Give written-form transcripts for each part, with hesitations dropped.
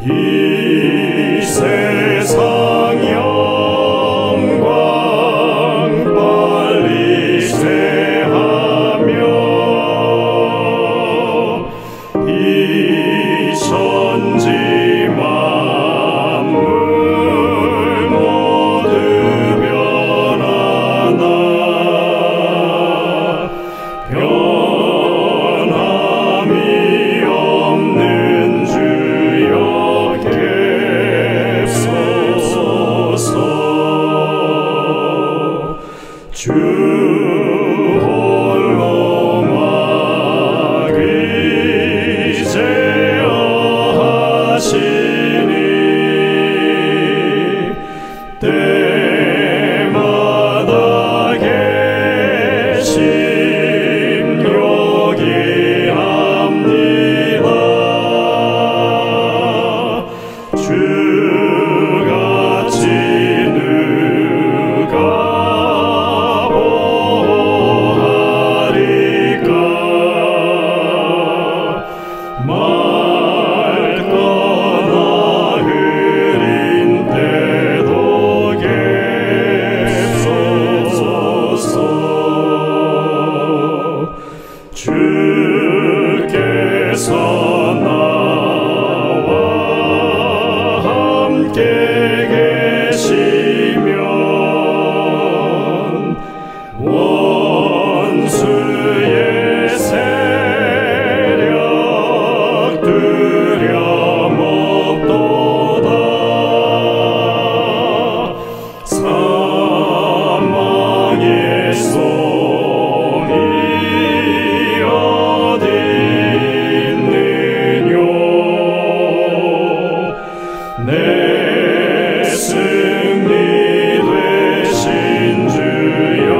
이 세상 영광 빨리 세하며 이 천지 만물 모두 변하나 변함이 없는 주여 객소서 주 홀로 막이제어 하시니 때마다 계심 요기합니다. 주같이 누가 보하리까 맑거나 흐린 때도 객소서 주께서 나와 함께 계시면 원수의 세력 두려움없도다. 사망의 손이 어디 있느뇨 내 승리 되신 주여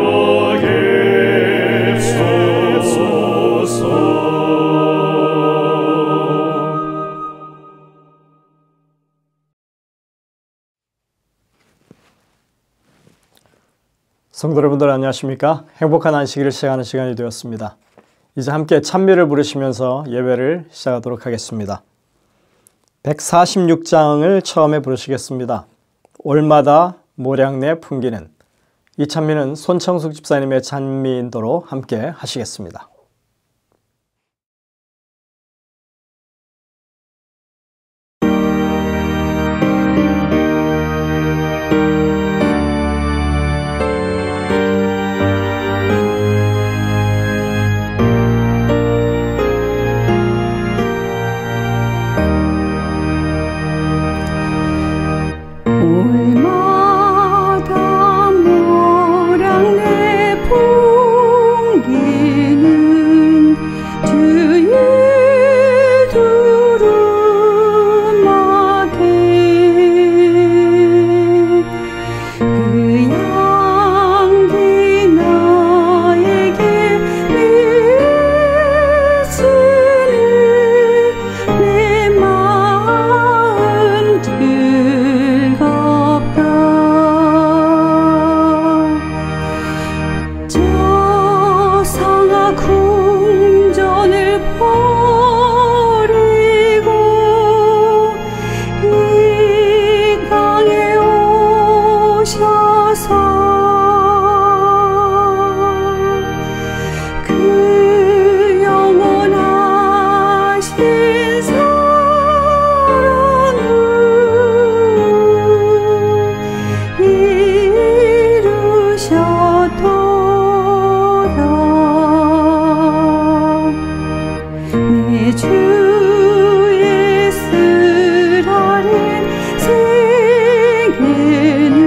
객소서. 성도 여러분들 안녕하십니까? 행복한 안식일을 시작하는 시간이 되었습니다. 이제 함께 찬미를 부르시면서 예배를 시작하도록 하겠습니다. 146장을 처음에 부르시겠습니다. 올마다 모량내 풍기는. 이 찬미는 손청숙 집사님의 찬미 인도로 함께 하시겠습니다. 올마다 모량내 풍기는 주의 두루마게 그 향기 나에게 미쓰는 내 마음 즐겁다. 저 상하 궁전을 버리고 이 땅에 오셔서 그 영원하신 사랑을 이루셨도다. 내 주의 쓰라린 세계는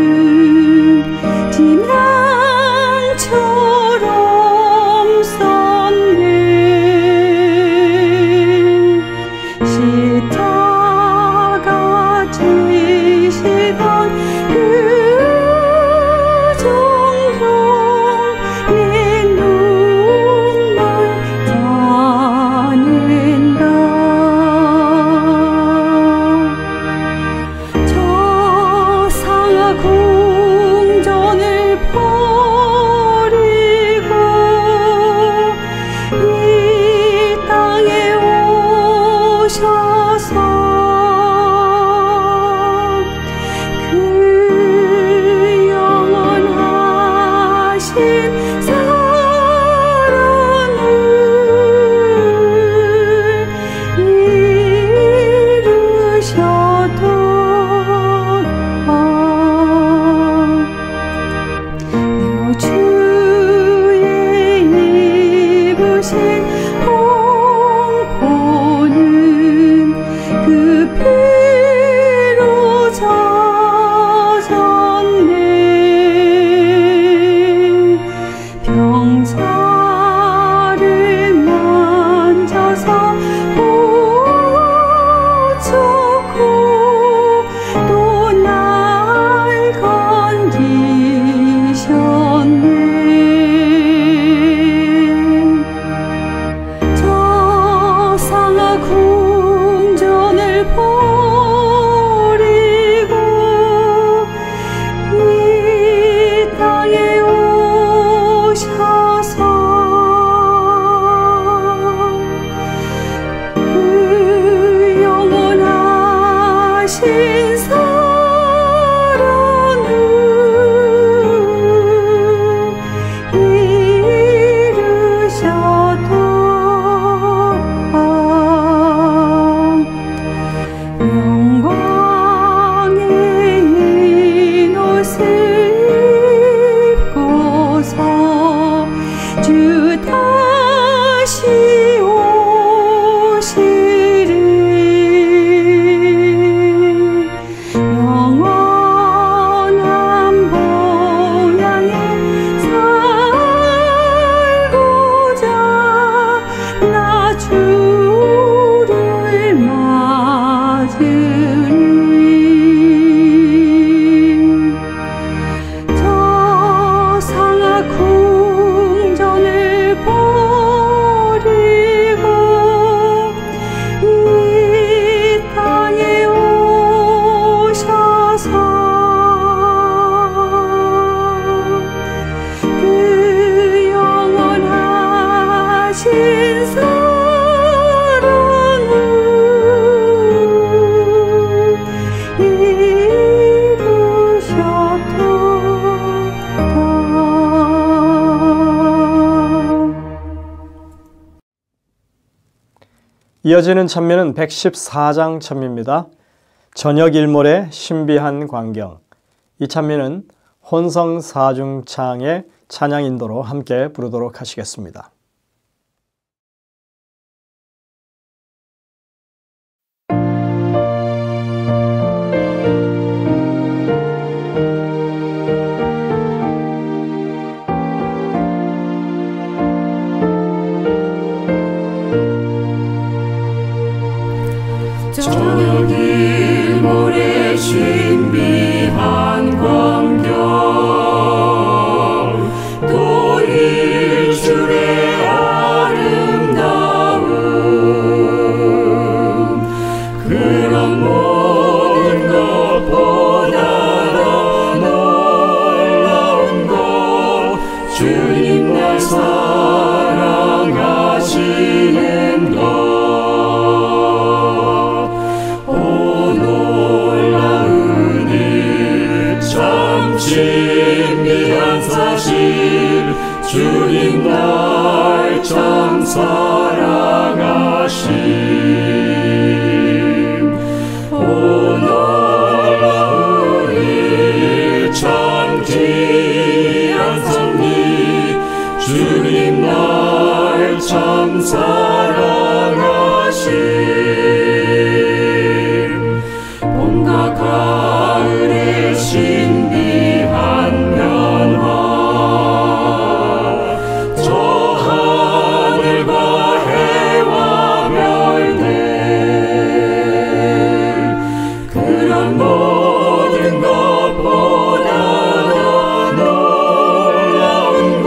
이어지는 찬미는 114장 찬미입니다. 저녁 일몰의 신비한 광경. 이 찬미는 혼성 사중창의 찬양 인도로 함께 부르도록 하시겠습니다. 저녁 일몰의 신비한 광경 또 일출의 아름다움 그런 모든 것보다 더 놀라운 것 주님 날 사랑하시는 것 신비한 사실 주님 날 참 사랑하심 오 놀라운 일 참 귀한 섭리 주님 날 참 사랑하심 봄과 가을의 신비한 변화 저 하늘과 해와 별들 그런 모든 것보다 더 놀라운 것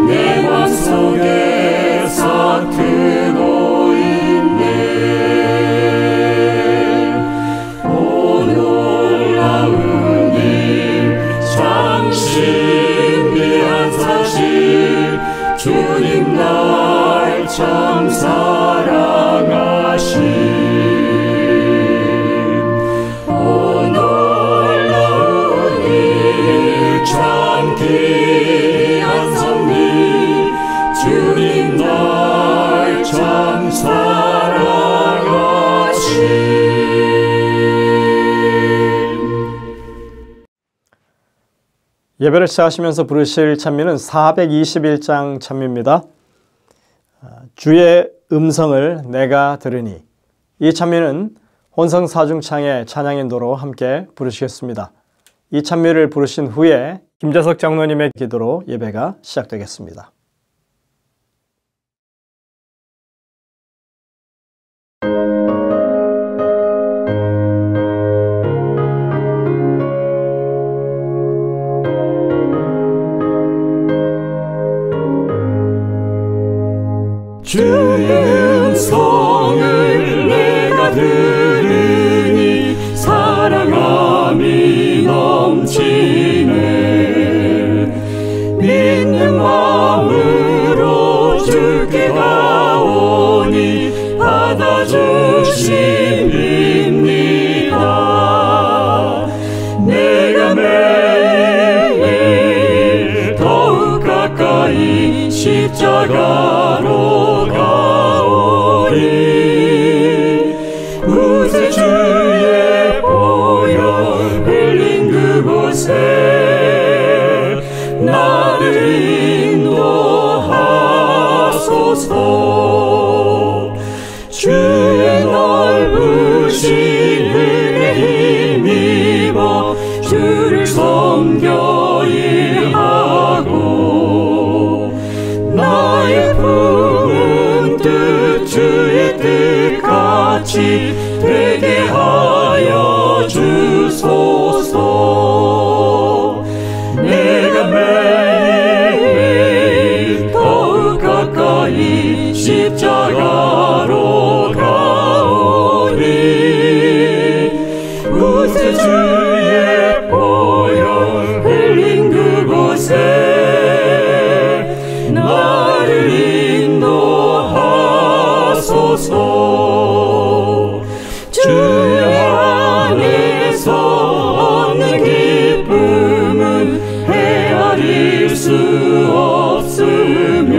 내 맘속에 싹트고 있네 오 놀라운 일 참 신비한 사실 주님 날 참 사랑하심 오 놀라운 일 참 귀한 섭리 주님 날 참 사랑하심 예배를 시작하시면서 부르실 찬미는 421장 찬미입니다. 주의 음성을 내가 들으니. 이 찬미는 혼성 사중창의 찬양 인도로 함께 부르시겠습니다. 이 찬미를 부르신 후에 김재석 장로님의 기도로 예배가 시작되겠습니다. 주의 음성을 내가 들으니 사랑함이 넘치네 믿는 마음으로 주께 가오니 받아주십니다 내가 매일 더욱 가까이 십자가로 우세 주의 보혈 흘린 그곳에 나를 인도하소서 주의 넓으신 은혜 힘입어 주를 섬겨 일하고 나의 품은 뜻 주의 뜻같이 되게 하여 주소서 내가 매일 더욱 가까이 십자가로 가오니 우세 주의 보혈 흘린 그곳에 나를 인도하소서 주 안에서 얻는 기쁨은 헤아릴 수 없으며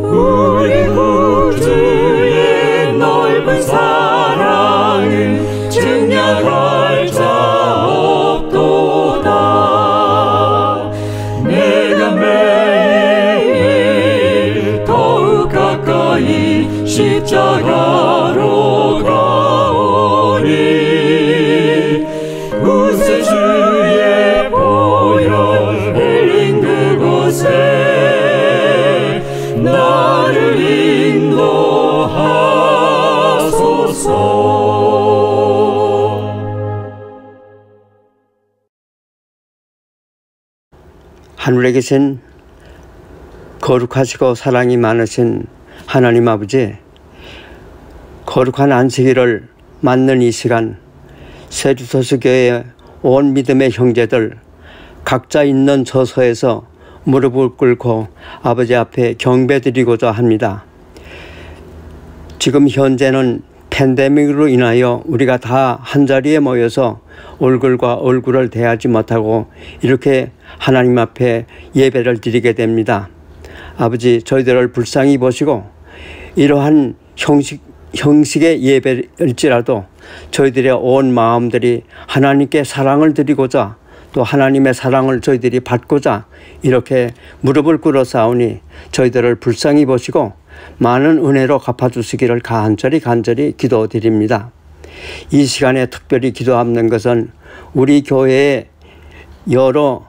우리 구주 하늘에 계신 거룩하시고 사랑이 많으신 하나님 아버지, 거룩한 안식일을 맞는 이 시간, 세주서수교회 온 믿음의 형제들 각자 있는 저서에서 무릎을 꿇고 아버지 앞에 경배드리고자 합니다. 지금 현재는 팬데믹으로 인하여 우리가 다 한자리에 모여서 얼굴과 얼굴을 대하지 못하고 이렇게 하나님 앞에 예배를 드리게 됩니다. 아버지, 저희들을 불쌍히 보시고 이러한 형식의 예배일지라도 저희들의 온 마음들이 하나님께 사랑을 드리고자 또 하나님의 사랑을 저희들이 받고자 이렇게 무릎을 꿇어 싸우니 저희들을 불쌍히 보시고 많은 은혜로 갚아주시기를 간절히 기도드립니다. 이 시간에 특별히 기도하는 것은 우리 교회에 여러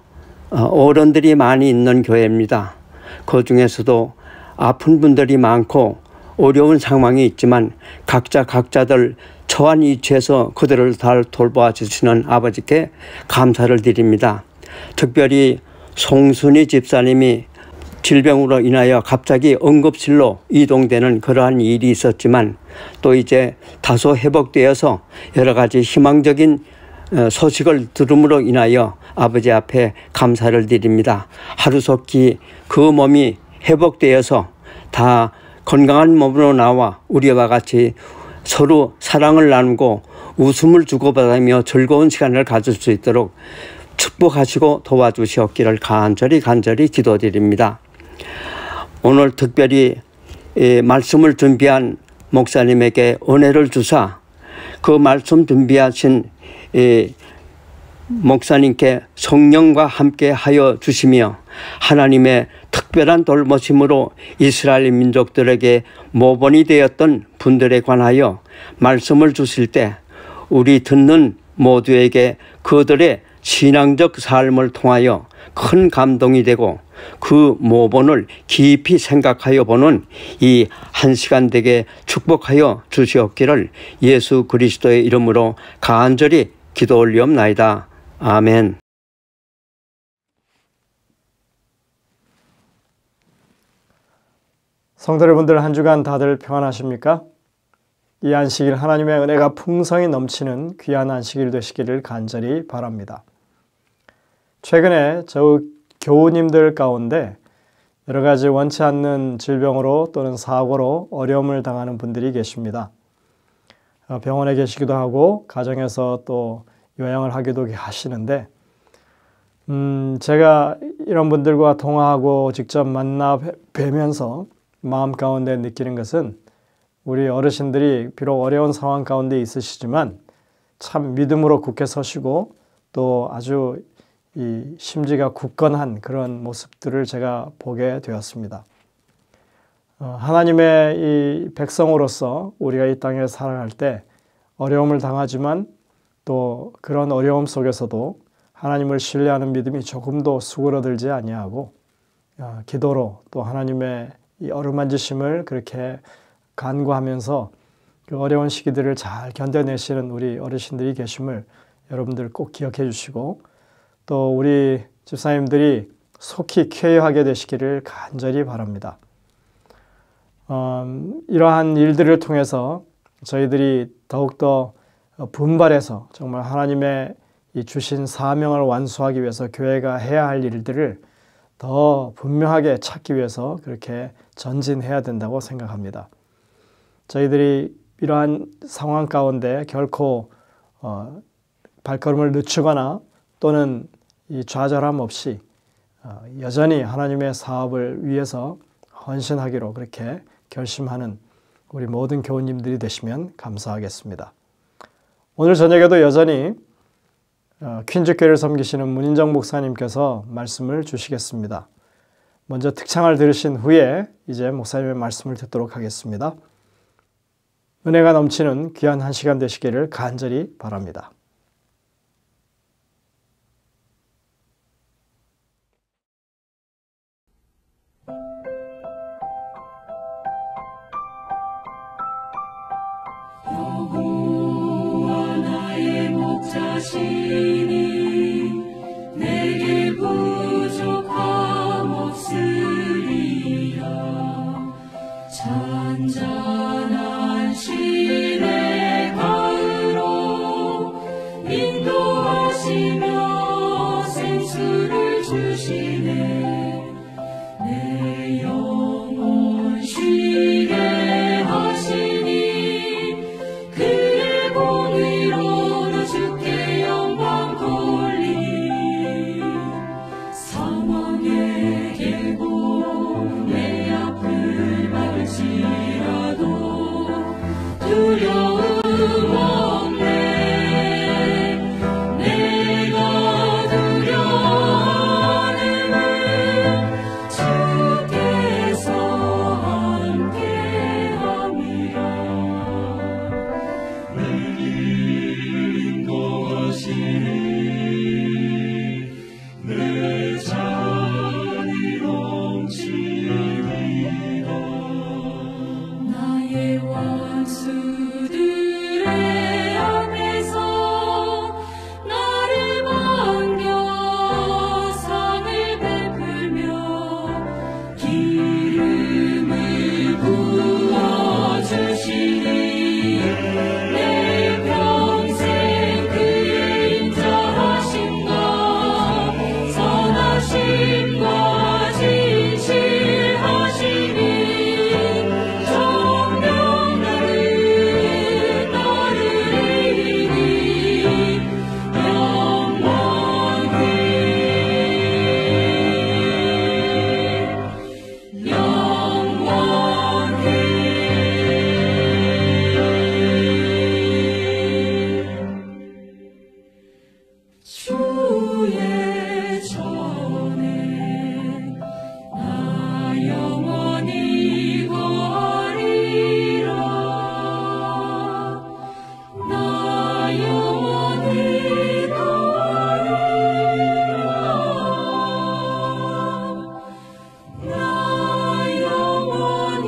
어른들이 많이 있는 교회입니다. 그 중에서도 아픈 분들이 많고 어려운 상황이 있지만 각자들 처한 위치에서 그들을 잘 돌보아 주시는 아버지께 감사를 드립니다. 특별히 송순희 집사님이 질병으로 인하여 갑자기 응급실로 이동되는 그러한 일이 있었지만 또 이제 다소 회복되어서 여러 가지 희망적인 소식을 들음으로 인하여 아버지 앞에 감사를 드립니다. 하루속히 그 몸이 회복되어서 다 건강한 몸으로 나와 우리와 같이 서로 사랑을 나누고 웃음을 주고받으며 즐거운 시간을 가질 수 있도록 축복하시고 도와주시옵기를 간절히 기도드립니다. 오늘 특별히 말씀을 준비한 목사님에게 은혜를 주사 그 말씀 준비하신 목사님께 성령과 함께 하여 주시며 하나님의 특별한 돌보심으로 이스라엘 민족들에게 모본이 되었던 분들에 관하여 말씀을 주실 때 우리 듣는 모두에게 그들의 신앙적 삶을 통하여 큰 감동이 되고 그 모본을 깊이 생각하여 보는 이 한 시간 되게 축복하여 주시옵기를 예수 그리스도의 이름으로 간절히 기도 올리옵나이다. 아멘. 성도 여러분들, 한 주간 다들 평안하십니까? 이 안식일 하나님의 은혜가 풍성히 넘치는 귀한 안식일 되시기를 간절히 바랍니다. 최근에 저 교우님들 가운데 여러 가지 원치 않는 질병으로 또는 사고로 어려움을 당하는 분들이 계십니다. 병원에 계시기도 하고 가정에서 또 요양을 하기도 하시는데 제가 이런 분들과 통화하고 직접 만나 뵈면서 마음 가운데 느끼는 것은 우리 어르신들이 비록 어려운 상황 가운데 있으시지만 참 믿음으로 굳게 서시고 또 아주 이 심지가 굳건한 그런 모습들을 제가 보게 되었습니다. 하나님의 이 백성으로서 우리가 이 땅에 살아갈 때 어려움을 당하지만 또 그런 어려움 속에서도 하나님을 신뢰하는 믿음이 조금도 수그러들지 아니하고 기도로 또 하나님의 이 어루만지심을 그렇게 간구하면서 그 어려운 시기들을 잘 견뎌내시는 우리 어르신들이 계심을 여러분들 꼭 기억해 주시고 또 우리 집사님들이 속히 쾌유하게 되시기를 간절히 바랍니다. 이러한 일들을 통해서 저희들이 더욱더 분발해서 정말 하나님의 이 주신 사명을 완수하기 위해서 교회가 해야 할 일들을 더 분명하게 찾기 위해서 그렇게 전진해야 된다고 생각합니다. 저희들이 이러한 상황 가운데 결코 발걸음을 늦추거나 또는 이 좌절함 없이 여전히 하나님의 사업을 위해서 헌신하기로 그렇게 결심하는 우리 모든 교우님들이 되시면 감사하겠습니다. 오늘 저녁에도 여전히 퀸즈교회를 섬기시는 문인정 목사님께서 말씀을 주시겠습니다. 먼저 특창을 들으신 후에 이제 목사님의 말씀을 듣도록 하겠습니다. 은혜가 넘치는 귀한 한 시간 되시기를 간절히 바랍니다. 여호와 나의 목자시니 내게 부족함 주시네. 내 영혼 쉬게 하시니 그의 공의로도 주께 영광 돌리니 사망의 계곡 내 앞을 막을지라도 두려움 없네. 내가 두려워하는 주께서 함께함이라. 내 길을 인도하시니 내 잔이 넘치리라. 나의 원수들의 앞에서 나를 반겨 상을 베풀며 기름을 부어주시니 내 평생 그의 인자하심과 선하심과 진실하심이 정녕 나를 이루니 주의 전에 나 영원히 거하리라. 나 영원히 거하리라. 나 영원히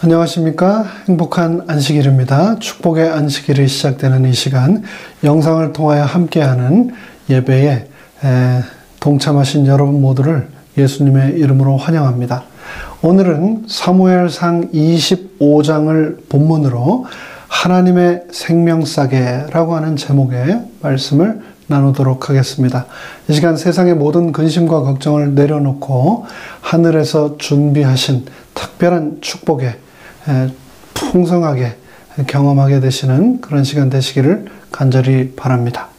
안녕하십니까. 행복한 안식일입니다. 축복의 안식일이 시작되는 이 시간 영상을 통하여 함께하는 예배에 동참하신 여러분 모두를 예수님의 이름으로 환영합니다. 오늘은 사무엘상 25장을 본문으로 하나님의 생명싸개라고 하는 제목의 말씀을 나누도록 하겠습니다. 이 시간 세상의 모든 근심과 걱정을 내려놓고 하늘에서 준비하신 특별한 축복에 풍성하게 경험하게 되시는 그런 시간 되시기를 간절히 바랍니다.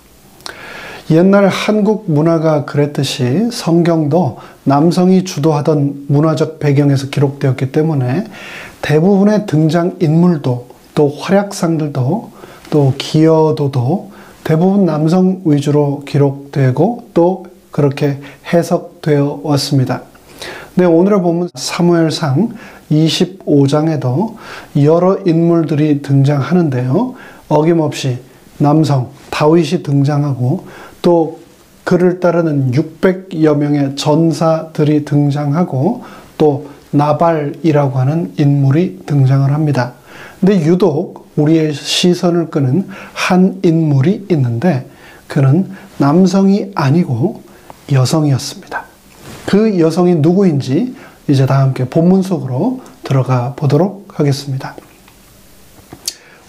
옛날 한국 문화가 그랬듯이 성경도 남성이 주도하던 문화적 배경에서 기록되었기 때문에 대부분의 등장인물도 또 활약상들도 또 기여도도 대부분 남성 위주로 기록되고 또 그렇게 해석되어 왔습니다. 네, 오늘의 본문 사무엘상 25장에도 여러 인물들이 등장하는데요. 어김없이 남성 다윗이 등장하고 또 그를 따르는 600여 명의 전사들이 등장하고 또 나발이라고 하는 인물이 등장을 합니다. 근데 유독 우리의 시선을 끄는 한 인물이 있는데 그는 남성이 아니고 여성이었습니다. 그 여성이 누구인지 이제 다 함께 본문 속으로 들어가 보도록 하겠습니다.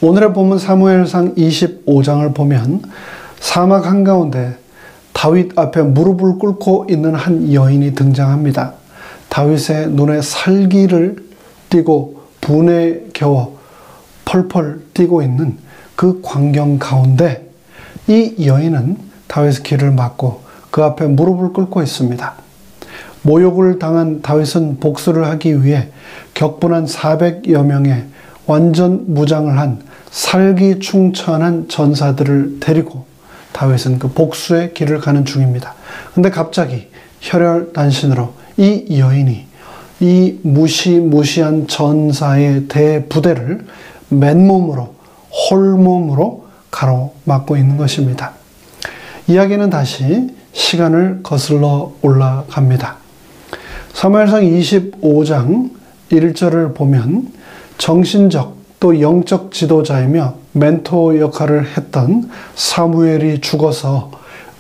오늘의 본문 사무엘상 25장을 보면 사막 한가운데 다윗 앞에 무릎을 꿇고 있는 한 여인이 등장합니다. 다윗의 눈에 살기를 띠고 분에 겨워 펄펄 뛰고 있는 그 광경 가운데 이 여인은 다윗의 길을 막고 그 앞에 무릎을 꿇고 있습니다. 모욕을 당한 다윗은 복수를 하기 위해 격분한 400여 명의 완전 무장을 한 살기충천한 전사들을 데리고 다윗은 그 복수의 길을 가는 중입니다. 근데 갑자기 혈혈단신으로 이 여인이 이 무시무시한 전사의 대부대를 맨몸으로 홀몸으로 가로막고 있는 것입니다. 이야기는 다시 시간을 거슬러 올라갑니다. 사무엘상 25장 1절을 보면 정신적 또 영적 지도자이며 멘토 역할을 했던 사무엘이 죽어서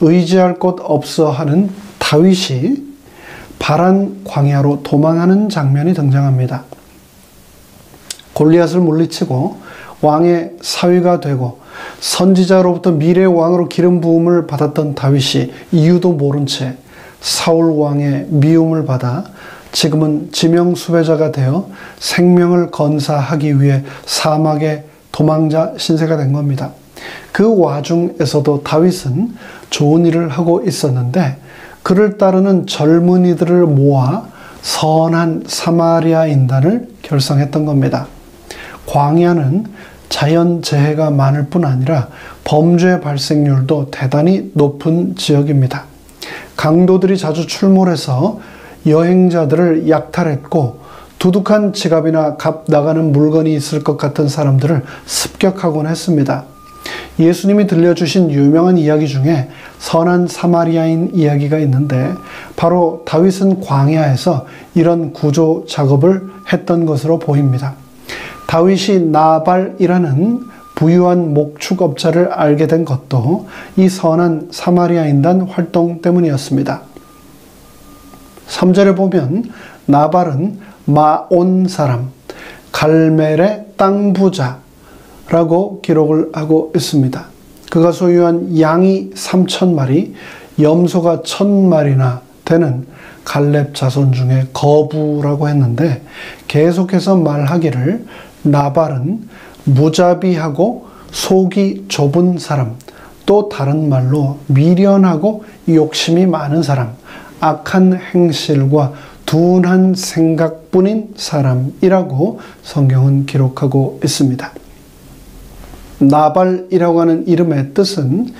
의지할 곳 없어 하는 다윗이 바란 광야로 도망하는 장면이 등장합니다. 골리앗을 물리치고 왕의 사위가 되고 선지자로부터 미래의 왕으로 기름 부음을 받았던 다윗이 이유도 모른 채 사울 왕의 미움을 받아 지금은 지명 수배자가 되어 생명을 건사하기 위해 사막의 도망자 신세가 된 겁니다. 그 와중에서도 다윗은 좋은 일을 하고 있었는데 그를 따르는 젊은이들을 모아 선한 사마리아인단을 결성했던 겁니다. 광야는 자연재해가 많을 뿐 아니라 범죄 발생률도 대단히 높은 지역입니다. 강도들이 자주 출몰해서 여행자들을 약탈했고 두둑한 지갑이나 값 나가는 물건이 있을 것 같은 사람들을 습격하곤 했습니다. 예수님이 들려주신 유명한 이야기 중에 선한 사마리아인 이야기가 있는데 바로 다윗은 광야에서 이런 구조 작업을 했던 것으로 보입니다. 다윗이 나발이라는 부유한 목축업자를 알게 된 것도 이 선한 사마리아인단 활동 때문이었습니다. 3절에 보면 나발은 마온 사람, 갈멜의 땅 부자라고 기록을 하고 있습니다. 그가 소유한 양이 3,000마리, 염소가 1,000마리나 되는 갈렙 자손 중에 거부라고 했는데 계속해서 말하기를 나발은 무자비하고 속이 좁은 사람, 또 다른 말로 미련하고 욕심이 많은 사람, 악한 행실과 둔한 생각뿐인 사람이라고 성경은 기록하고 있습니다. 나발이라고 하는 이름의 뜻은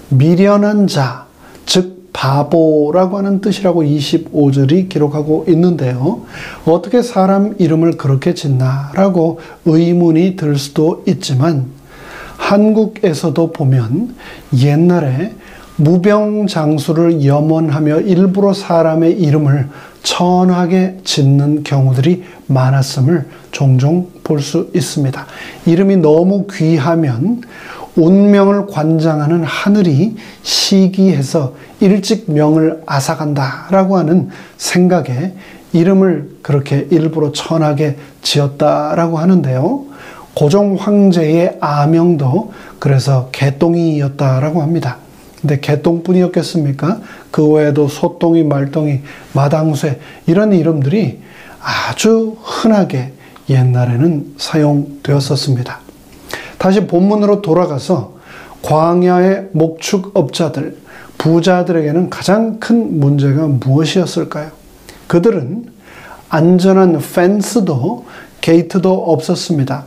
미련한 자, 즉 바보라고 하는 뜻이라고 25절이 기록하고 있는데요. 어떻게 사람 이름을 그렇게 짓나라고 의문이 들 수도 있지만 한국에서도 보면 옛날에 무병장수를 염원하며 일부러 사람의 이름을 천하게 짓는 경우들이 많았음을 종종 볼 수 있습니다. 이름이 너무 귀하면 운명을 관장하는 하늘이 시기해서 일찍 명을 앗아간다라고 하는 생각에 이름을 그렇게 일부러 천하게 지었다라고 하는데요. 고종 황제의 아명도 그래서 개똥이였다라고 합니다. 근데 개똥뿐이었겠습니까? 그 외에도 소똥이, 말똥이, 마당쇠 이런 이름들이 아주 흔하게 옛날에는 사용되었었습니다. 다시 본문으로 돌아가서 광야의 목축업자들, 부자들에게는 가장 큰 문제가 무엇이었을까요? 그들은 안전한 펜스도 게이트도 없었습니다.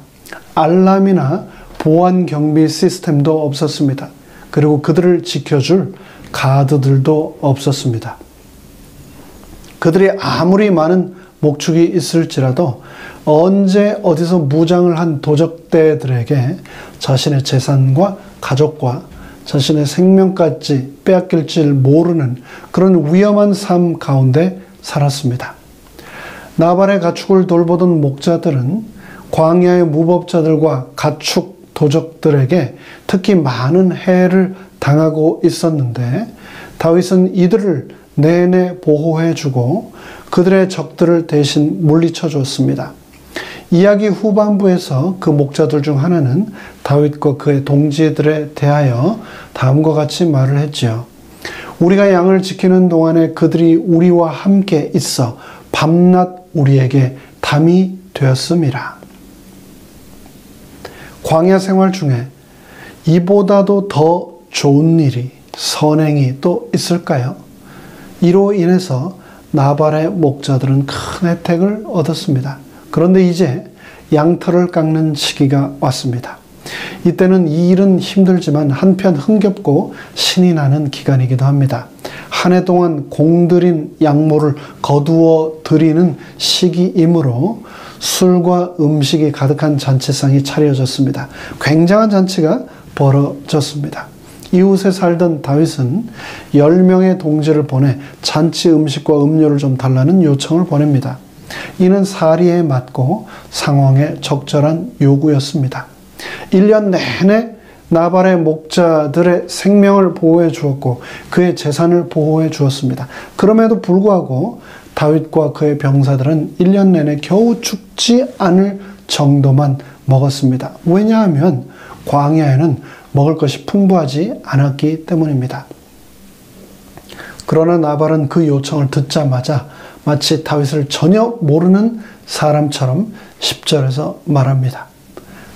알람이나 보안 경비 시스템도 없었습니다. 그리고 그들을 지켜줄 가드들도 없었습니다. 그들이 아무리 많은 목축이 있을지라도 언제 어디서 무장을 한 도적대들에게 자신의 재산과 가족과 자신의 생명까지 빼앗길 줄 모르는 그런 위험한 삶 가운데 살았습니다. 나발의 가축을 돌보던 목자들은 광야의 무법자들과 가축 도적들에게 특히 많은 해를 당하고 있었는데 다윗은 이들을 내내 보호해주고 그들의 적들을 대신 물리쳐 줬습니다. 이야기 후반부에서 그 목자들 중 하나는 다윗과 그의 동지들에 대하여 다음과 같이 말을 했지요. 우리가 양을 지키는 동안에 그들이 우리와 함께 있어 밤낮 우리에게 담이 되었음이라. 광야 생활 중에 이보다도 더 좋은 일이, 선행이 또 있을까요? 이로 인해서 나발의 목자들은 큰 혜택을 얻었습니다. 그런데 이제 양털을 깎는 시기가 왔습니다. 이때는 이 일은 힘들지만 한편 흥겹고 신이 나는 기간이기도 합니다. 한 해 동안 공들인 양모를 거두어 드리는 시기이므로 술과 음식이 가득한 잔치상이 차려졌습니다. 굉장한 잔치가 벌어졌습니다. 이웃에 살던 다윗은 10명의 동지를 보내 잔치 음식과 음료를 좀 달라는 요청을 보냅니다. 이는 사리에 맞고 상황에 적절한 요구였습니다. 1년 내내 나발의 목자들의 생명을 보호해 주었고 그의 재산을 보호해 주었습니다. 그럼에도 불구하고 다윗과 그의 병사들은 1년 내내 겨우 죽지 않을 정도만 먹었습니다. 왜냐하면 광야에는 먹을 것이 풍부하지 않았기 때문입니다. 그러나 나발은 그 요청을 듣자마자 마치 다윗을 전혀 모르는 사람처럼 10절에서 말합니다.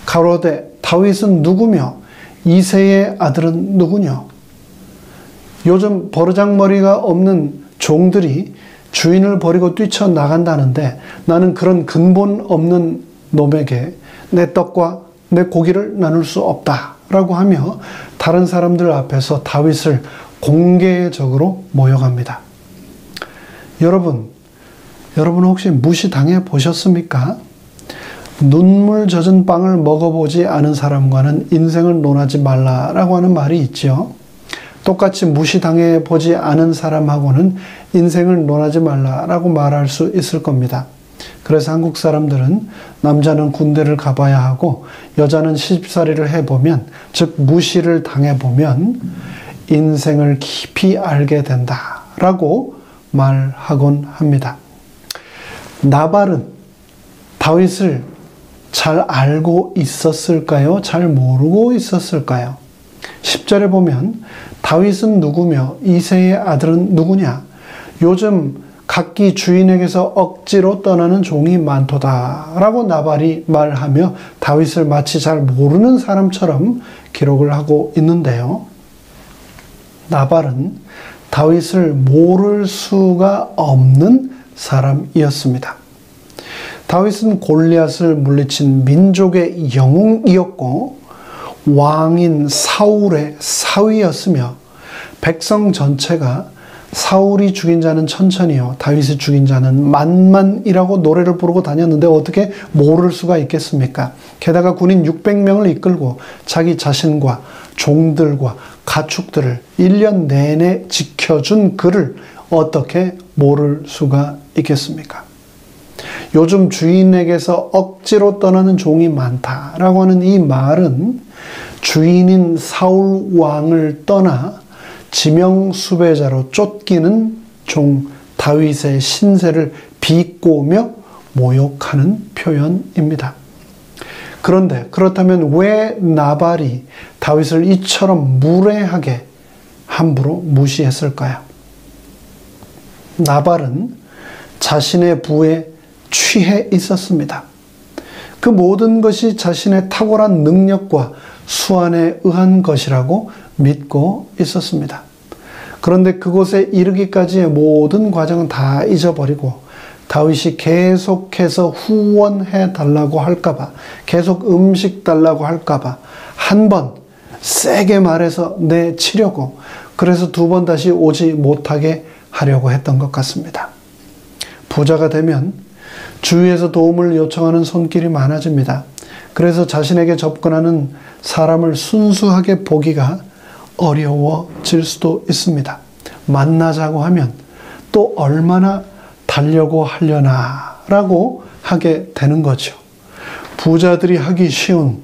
가로되 다윗은 누구며 이새의 아들은 누구냐? 요즘 버르장머리가 없는 종들이 주인을 버리고 뛰쳐나간다는데 나는 그런 근본 없는 놈에게 내 떡과 내 고기를 나눌 수 없다라고 하며 다른 사람들 앞에서 다윗을 공개적으로 모욕합니다. 여러분 혹시 무시당해 보셨습니까? 눈물 젖은 빵을 먹어보지 않은 사람과는 인생을 논하지 말라라고 하는 말이 있죠. 똑같이 무시당해 보지 않은 사람하고는 인생을 논하지 말라라고 말할 수 있을 겁니다. 그래서 한국 사람들은 남자는 군대를 가봐야 하고 여자는 시집살이를 해보면, 즉 무시를 당해보면 인생을 깊이 알게 된다라고 말하곤 합니다. 나발은 다윗을 잘 알고 있었을까요? 잘 모르고 있었을까요? 10절에 보면 다윗은 누구며 이새의 아들은 누구냐? 요즘 각기 주인에게서 억지로 떠나는 종이 많도다 라고 나발이 말하며 다윗을 마치 잘 모르는 사람처럼 기록을 하고 있는데요. 나발은 다윗을 모를 수가 없는 사람이었습니다. 다윗은 골리앗을 물리친 민족의 영웅이었고 왕인 사울의 사위였으며 백성 전체가 사울이 죽인 자는 천천히요 다윗이 죽인 자는 만만이라고 노래를 부르고 다녔는데 어떻게 모를 수가 있겠습니까? 게다가 군인 600명을 이끌고 자기 자신과 종들과 가축들을 1년 내내 지켜준 그를 어떻게 모를 수가 있겠습니까? 요즘 주인에게서 억지로 떠나는 종이 많다라고 하는 이 말은 주인인 사울 왕을 떠나 지명수배자로 쫓기는 종 다윗의 신세를 비꼬며 모욕하는 표현입니다. 그런데 그렇다면 왜 나발이 다윗을 이처럼 무례하게 함부로 무시했을까요? 나발은 자신의 부에 취해 있었습니다. 그 모든 것이 자신의 탁월한 능력과 수완에 의한 것이라고 믿고 있었습니다. 그런데 그곳에 이르기까지의 모든 과정은 다 잊어버리고 다윗이 계속해서 후원해 달라고 할까봐, 계속 음식 달라고 할까봐 한 번 세게 말해서 내치려고, 그래서 두 번 다시 오지 못하게 하려고 했던 것 같습니다. 부자가 되면 주위에서 도움을 요청하는 손길이 많아집니다. 그래서 자신에게 접근하는 사람을 순수하게 보기가 어려워질 수도 있습니다. 만나자고 하면 또 얼마나 달려고 하려나 라고 하게 되는 거죠. 부자들이 하기 쉬운,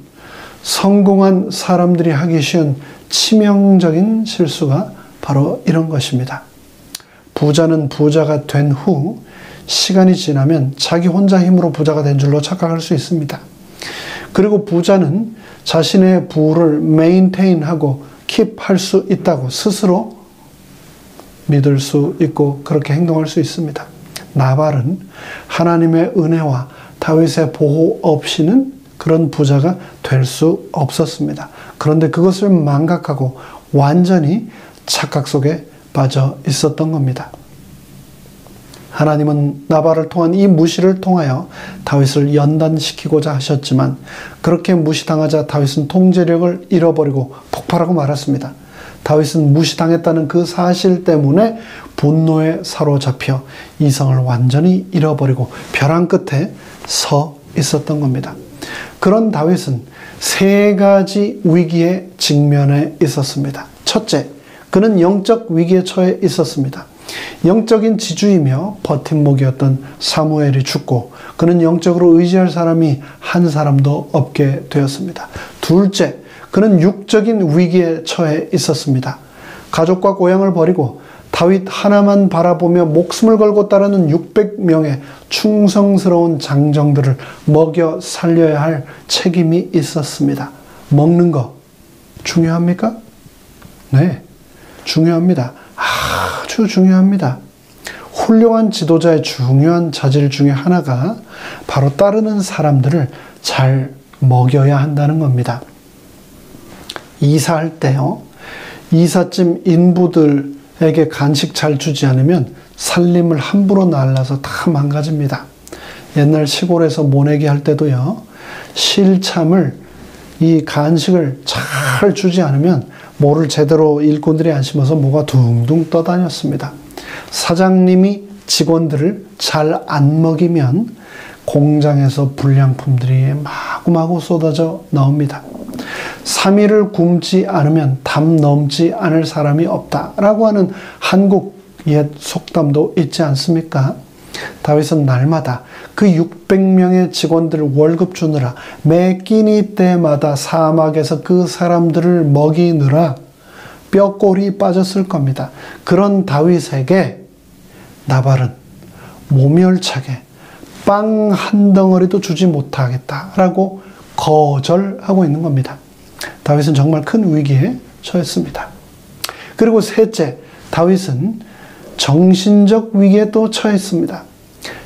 성공한 사람들이 하기 쉬운 치명적인 실수가 바로 이런 것입니다. 부자는 부자가 된 후 시간이 지나면 자기 혼자 힘으로 부자가 된 줄로 착각할 수 있습니다. 그리고 부자는 자신의 부를 메인테인하고 킵할 수 있다고 스스로 믿을 수 있고 그렇게 행동할 수 있습니다. 나발은 하나님의 은혜와 다윗의 보호 없이는 그런 부자가 될 수 없었습니다. 그런데 그것을 망각하고 완전히 착각 속에 빠져 있었던 겁니다. 하나님은 나발을 통한 이 무시를 통하여 다윗을 연단시키고자 하셨지만 그렇게 무시당하자 다윗은 통제력을 잃어버리고 폭발하고 말았습니다. 다윗은 무시당했다는 그 사실 때문에 분노에 사로잡혀 이성을 완전히 잃어버리고 벼랑 끝에 서 있었던 겁니다. 그런 다윗은 세 가지 위기에 직면해 있었습니다. 첫째, 그는 영적 위기에 처해 있었습니다. 영적인 지주이며 버팀목이었던 사무엘이 죽고 그는 영적으로 의지할 사람이 한 사람도 없게 되었습니다. 둘째, 그는 육적인 위기에 처해 있었습니다. 가족과 고향을 버리고 다윗 하나만 바라보며 목숨을 걸고 따르는 600명의 충성스러운 장정들을 먹여 살려야 할 책임이 있었습니다. 먹는 거 중요합니까? 네, 중요합니다. 아주 중요합니다. 훌륭한 지도자의 중요한 자질 중에 하나가 바로 따르는 사람들을 잘 먹여야 한다는 겁니다. 이사할 때요, 이삿짐 인부들에게 간식 잘 주지 않으면 살림을 함부로 날라서 다 망가집니다. 옛날 시골에서 모내기 할 때도요, 실참을 이 간식을 잘 주지 않으면 모를 제대로 일꾼들이 안 심어서 모가 둥둥 떠다녔습니다. 사장님이 직원들을 잘 안 먹이면 공장에서 불량품들이 마구마구 쏟아져 나옵니다. 3일을 굶지 않으면 담 넘지 않을 사람이 없다라고 하는 한국 옛 속담도 있지 않습니까? 다윗은 날마다 그 600명의 직원들 월급 주느라 매 끼니 때마다 사막에서 그 사람들을 먹이느라 뼈골이 빠졌을 겁니다. 그런 다윗에게 나발은 모멸차게 빵 한 덩어리도 주지 못하겠다라고 거절하고 있는 겁니다. 다윗은 정말 큰 위기에 처했습니다. 그리고 셋째, 다윗은 정신적 위기에 또 처했습니다.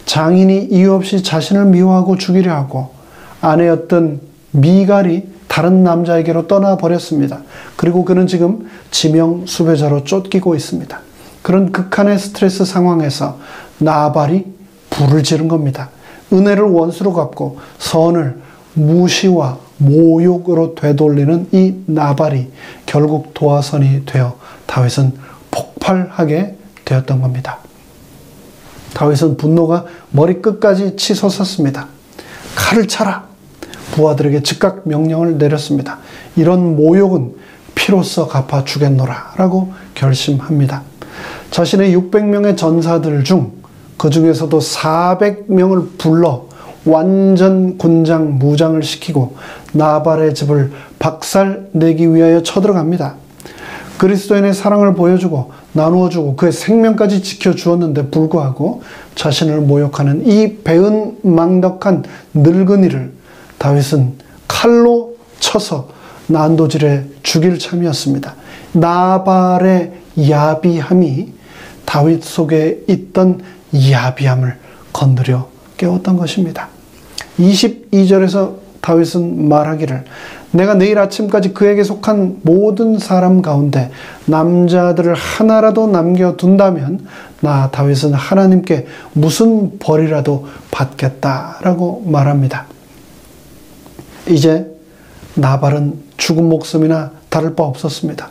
장인이 이유 없이 자신을 미워하고 죽이려 하고 아내였던 미갈이 다른 남자에게로 떠나버렸습니다. 그리고 그는 지금 지명 수배자로 쫓기고 있습니다. 그런 극한의 스트레스 상황에서 나발이 불을 지른 겁니다. 은혜를 원수로 갚고 선을 무시와 모욕으로 되돌리는 이 나발이 결국 도화선이 되어 다윗은 폭발하게 되었던 겁니다. 다윗은 분노가 머리끝까지 치솟았습니다. 칼을 차라! 부하들에게 즉각 명령을 내렸습니다. 이런 모욕은 피로써 갚아 주겠노라 라고 결심합니다. 자신의 600명의 전사들 중 그 중에서도 400명을 불러 완전 군장 무장을 시키고 나발의 집을 박살내기 위하여 쳐들어갑니다. 그리스도인의 사랑을 보여주고 나누어주고 그의 생명까지 지켜주었는데 불구하고 자신을 모욕하는 이 배은망덕한 늙은이를 다윗은 칼로 쳐서 난도질해 죽일 참이었습니다. 나발의 야비함이 다윗 속에 있던 야비함을 건드려 깨웠던 것입니다. 22절에서 다윗은 말하기를 내가 내일 아침까지 그에게 속한 모든 사람 가운데 남자들을 하나라도 남겨둔다면 나 다윗은 하나님께 무슨 벌이라도 받겠다라고 말합니다. 이제 나발은 죽은 목숨이나 다를 바 없었습니다.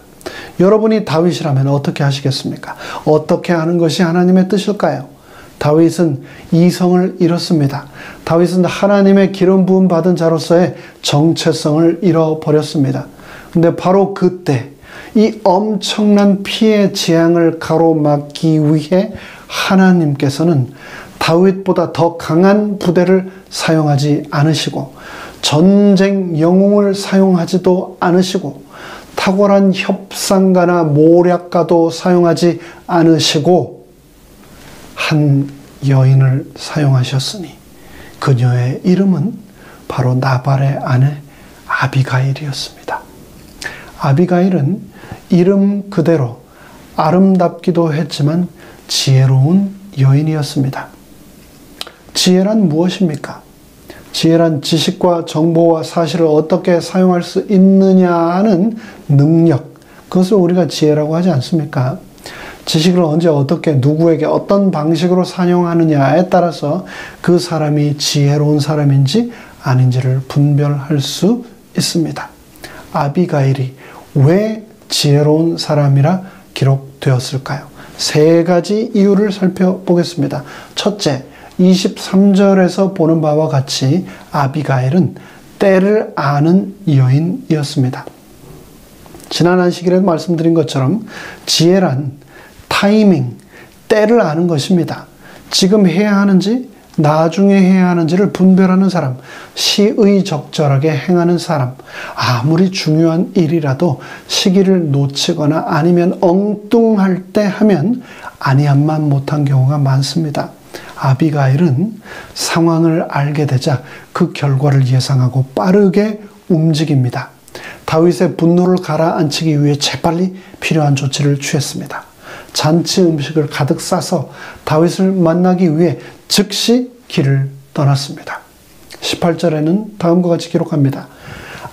여러분이 다윗이라면 어떻게 하시겠습니까? 어떻게 하는 것이 하나님의 뜻일까요? 다윗은 이성을 잃었습니다. 다윗은 하나님의 기름 부음 받은 자로서의 정체성을 잃어버렸습니다. 근데 바로 그때 이 엄청난 피해 재앙을 가로막기 위해 하나님께서는 다윗보다 더 강한 부대를 사용하지 않으시고 전쟁 영웅을 사용하지도 않으시고 탁월한 협상가나 모략가도 사용하지 않으시고 한 여인을 사용하셨으니 그녀의 이름은 바로 나발의 아내 아비가일이었습니다. 아비가일은 이름 그대로 아름답기도 했지만 지혜로운 여인이었습니다. 지혜란 무엇입니까? 지혜란 지식과 정보와 사실을 어떻게 사용할 수 있느냐는 능력, 그것을 우리가 지혜라고 하지 않습니까? 지식을 언제 어떻게 누구에게 어떤 방식으로 사용하느냐에 따라서 그 사람이 지혜로운 사람인지 아닌지를 분별할 수 있습니다. 아비가일이 왜 지혜로운 사람이라 기록되었을까요? 세 가지 이유를 살펴보겠습니다. 첫째, 23절에서 보는 바와 같이 아비가일은 때를 아는 여인이었습니다. 지난 안식일에도 말씀드린 것처럼 지혜란 타이밍, 때를 아는 것입니다. 지금 해야 하는지 나중에 해야 하는지를 분별하는 사람, 시의적절하게 행하는 사람, 아무리 중요한 일이라도 시기를 놓치거나 아니면 엉뚱할 때 하면 아니함만 못한 경우가 많습니다. 아비가일은 상황을 알게 되자 그 결과를 예상하고 빠르게 움직입니다. 다윗의 분노를 가라앉히기 위해 재빨리 필요한 조치를 취했습니다. 잔치 음식을 가득 싸서 다윗을 만나기 위해 즉시 길을 떠났습니다. 18절에는 다음과 같이 기록합니다.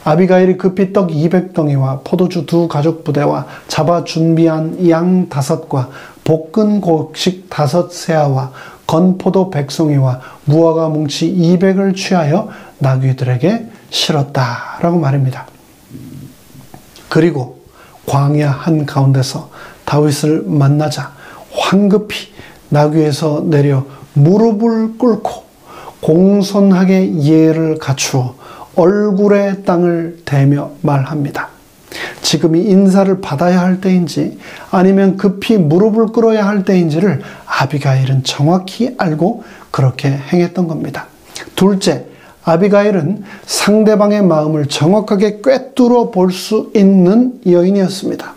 아비가일이 급히 떡 200덩이와 포도주 2 가죽 부대와 잡아 준비한 양 5과 볶은 곡식 5세아와 건포도 100송이와 무화과 뭉치 200을 취하여 나귀들에게 실었다라고 말입니다. 그리고 광야 한가운데서 다윗을 만나자 황급히 나귀에서 내려 무릎을 꿇고 공손하게 예를 갖추어 얼굴에 땅을 대며 말합니다. 지금이 인사를 받아야 할 때인지 아니면 급히 무릎을 꿇어야 할 때인지를 아비가일은 정확히 알고 그렇게 행했던 겁니다. 둘째, 아비가일은 상대방의 마음을 정확하게 꿰뚫어 볼 수 있는 여인이었습니다.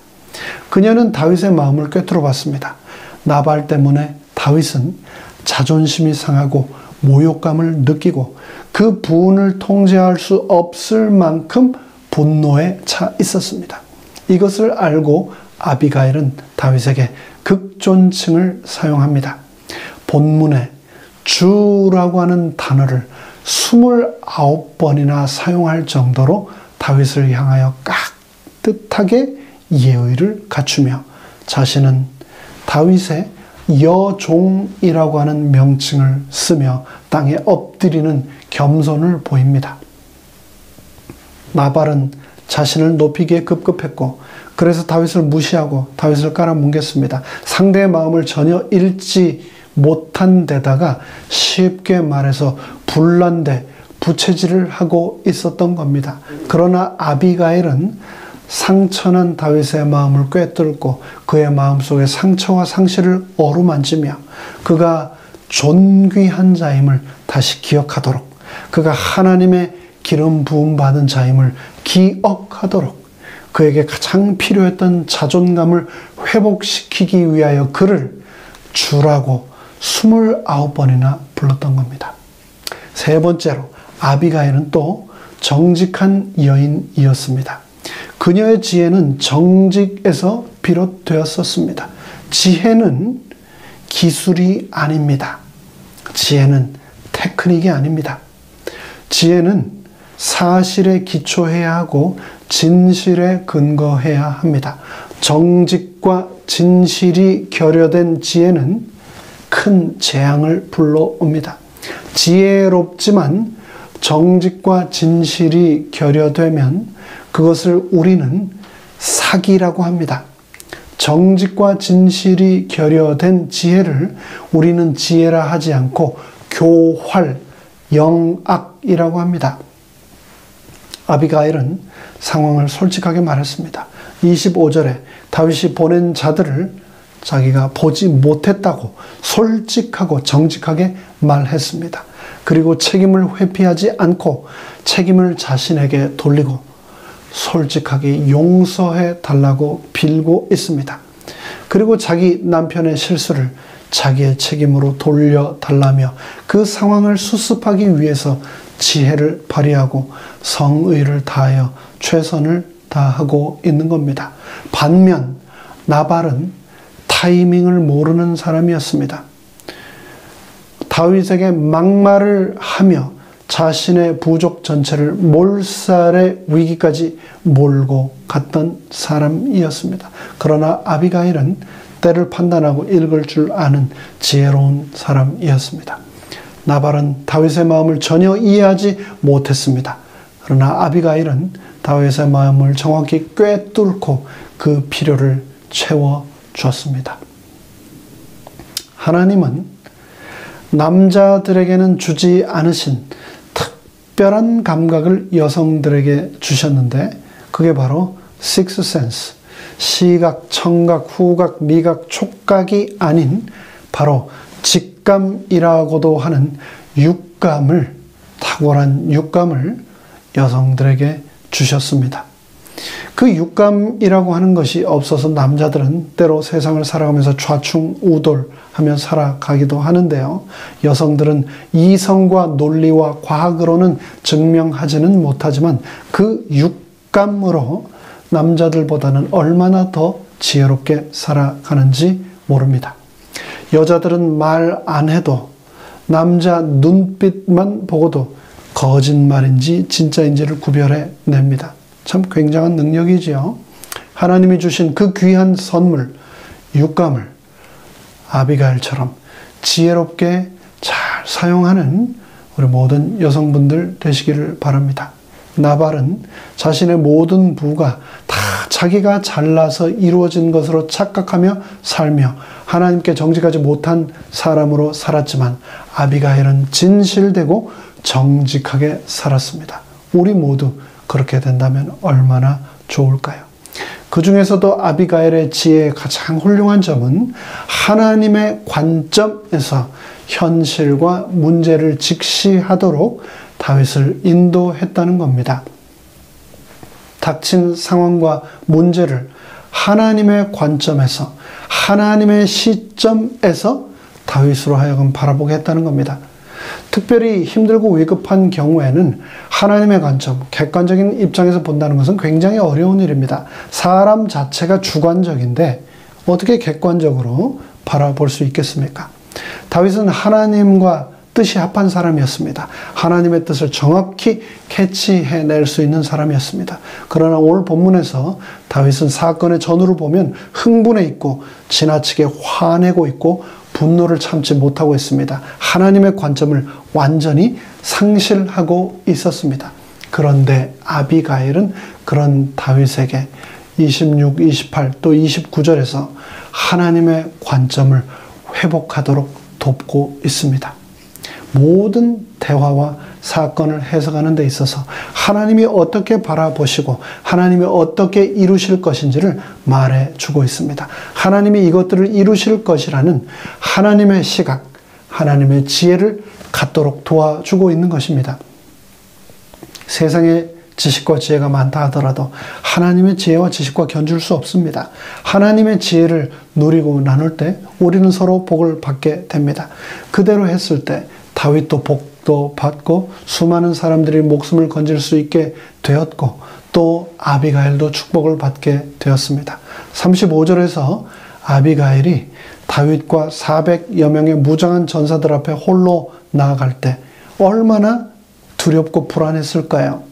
그녀는 다윗의 마음을 꿰뚫어 봤습니다. 나발 때문에 다윗은 자존심이 상하고 모욕감을 느끼고 그 부분을 통제할 수 없을 만큼 분노에 차 있었습니다. 이것을 알고 아비가일은 다윗에게 극존칭을 사용합니다. 본문에 주라고 하는 단어를 29번이나 사용할 정도로 다윗을 향하여 깍듯하게 예의를 갖추며 자신은 다윗의 여종이라고 하는 명칭을 쓰며 땅에 엎드리는 겸손을 보입니다. 나발은 자신을 높이기에 급급했고 그래서 다윗을 무시하고 다윗을 깔아뭉갰습니다. 상대의 마음을 전혀 읽지 못한 데다가 쉽게 말해서 불난데 부채질을 하고 있었던 겁니다. 그러나 아비가일은 상처난 다윗의 마음을 꿰뚫고 그의 마음속에 상처와 상실을 어루만지며 그가 존귀한 자임을 다시 기억하도록, 그가 하나님의 기름 부음 받은 자임을 기억하도록, 그에게 가장 필요했던 자존감을 회복시키기 위하여 그를 주라고 29번이나 불렀던 겁니다. 세 번째로 아비가일은 또 정직한 여인이었습니다. 그녀의 지혜는 정직에서 비롯되었었습니다. 지혜는 기술이 아닙니다. 지혜는 테크닉이 아닙니다. 지혜는 사실에 기초해야 하고 진실에 근거해야 합니다. 정직과 진실이 결여된 지혜는 큰 재앙을 불러옵니다. 지혜롭지만 정직과 진실이 결여되면 그것을 우리는 사기라고 합니다. 정직과 진실이 결여된 지혜를 우리는 지혜라 하지 않고 교활, 영악이라고 합니다. 아비가일은 상황을 솔직하게 말했습니다. 25절에 다윗이 보낸 자들을 자기가 보지 못했다고 솔직하고 정직하게 말했습니다. 그리고 책임을 회피하지 않고 책임을 자신에게 돌리고 솔직하게 용서해 달라고 빌고 있습니다. 그리고 자기 남편의 실수를 자기의 책임으로 돌려달라며 그 상황을 수습하기 위해서 지혜를 발휘하고 성의를 다하여 최선을 다하고 있는 겁니다. 반면 나발은 타이밍을 모르는 사람이었습니다. 다윗에게 막말을 하며 자신의 부족 전체를 몰살의 위기까지 몰고 갔던 사람이었습니다. 그러나 아비가일은 때를 판단하고 읽을 줄 아는 지혜로운 사람이었습니다. 나발은 다윗의 마음을 전혀 이해하지 못했습니다. 그러나 아비가일은 다윗의 마음을 정확히 꿰뚫고 그 필요를 채워주었습니다. 하나님은 남자들에게는 주지 않으신 특별한 감각을 여성들에게 주셨는데 그게 바로 sixth sense, 시각, 청각, 후각, 미각, 촉각이 아닌 바로 직감이라고도 하는 육감을, 탁월한 육감을 여성들에게 주셨습니다. 그 육감이라고 하는 것이 없어서 남자들은 때로 세상을 살아가면서 좌충우돌하며 살아가기도 하는데요. 여성들은 이성과 논리와 과학으로는 증명하지는 못하지만 그 육감으로 남자들보다는 얼마나 더 지혜롭게 살아가는지 모릅니다. 여자들은 말 안 해도 남자 눈빛만 보고도 거짓말인지 진짜인지를 구별해냅니다. 참 굉장한 능력이지요. 하나님이 주신 그 귀한 선물, 육감을 아비가일처럼 지혜롭게 잘 사용하는 우리 모든 여성분들 되시기를 바랍니다. 나발은 자신의 모든 부가 다 자기가 잘나서 이루어진 것으로 착각하며 살며 하나님께 정직하지 못한 사람으로 살았지만 아비가일은 진실되고 정직하게 살았습니다. 우리 모두 그렇게 된다면 얼마나 좋을까요? 그 중에서도 아비가일의 지혜의 가장 훌륭한 점은 하나님의 관점에서 현실과 문제를 직시하도록 다윗을 인도했다는 겁니다. 닥친 상황과 문제를 하나님의 관점에서, 하나님의 시점에서 다윗으로 하여금 바라보게 했다는 겁니다. 특별히 힘들고 위급한 경우에는 하나님의 관점, 객관적인 입장에서 본다는 것은 굉장히 어려운 일입니다. 사람 자체가 주관적인데 어떻게 객관적으로 바라볼 수 있겠습니까? 다윗은 하나님과 뜻이 합한 사람이었습니다. 하나님의 뜻을 정확히 캐치해낼 수 있는 사람이었습니다. 그러나 오늘 본문에서 다윗은 사건의 전후를 보면 흥분해 있고 지나치게 화내고 있고 분노를 참지 못하고 있습니다. 하나님의 관점을 완전히 상실하고 있었습니다. 그런데 아비가일은 그런 다윗에게 26, 28, 또 29절에서 하나님의 관점을 회복하도록 돕고 있습니다. 모든 대화와 사건을 해석하는 데 있어서 하나님이 어떻게 바라보시고 하나님이 어떻게 이루실 것인지를 말해주고 있습니다. 하나님이 이것들을 이루실 것이라는 하나님의 시각, 하나님의 지혜를 갖도록 도와주고 있는 것입니다. 세상에 지식과 지혜가 많다 하더라도 하나님의 지혜와 지식과 견줄 수 없습니다. 하나님의 지혜를 누리고 나눌 때 우리는 서로 복을 받게 됩니다. 그대로 했을 때 다윗도 복도 받고 수많은 사람들이 목숨을 건질 수 있게 되었고 또 아비가일도 축복을 받게 되었습니다. 35절에서 아비가일이 다윗과 400여 명의 무장한 전사들 앞에 홀로 나아갈 때 얼마나 두렵고 불안했을까요?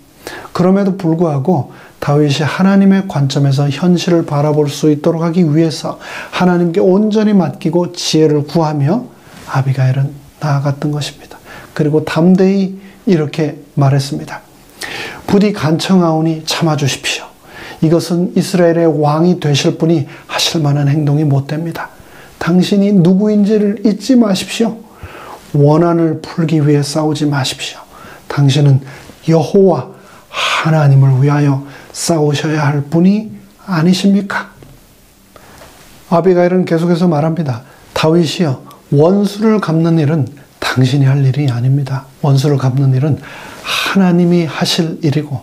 그럼에도 불구하고 다윗이 하나님의 관점에서 현실을 바라볼 수 있도록 하기 위해서 하나님께 온전히 맡기고 지혜를 구하며 아비가일은 나아갔던 것입니다. 그리고 담대히 이렇게 말했습니다. 부디 간청하오니 참아주십시오. 이것은 이스라엘의 왕이 되실 분이 하실 만한 행동이 못됩니다. 당신이 누구인지를 잊지 마십시오. 원한을 풀기 위해 싸우지 마십시오. 당신은 여호와 하나님을 위하여 싸우셔야 할 분이 아니십니까? 아비가일은 계속해서 말합니다. 다윗이여, 원수를 갚는 일은 당신이 할 일이 아닙니다. 원수를 갚는 일은 하나님이 하실 일이고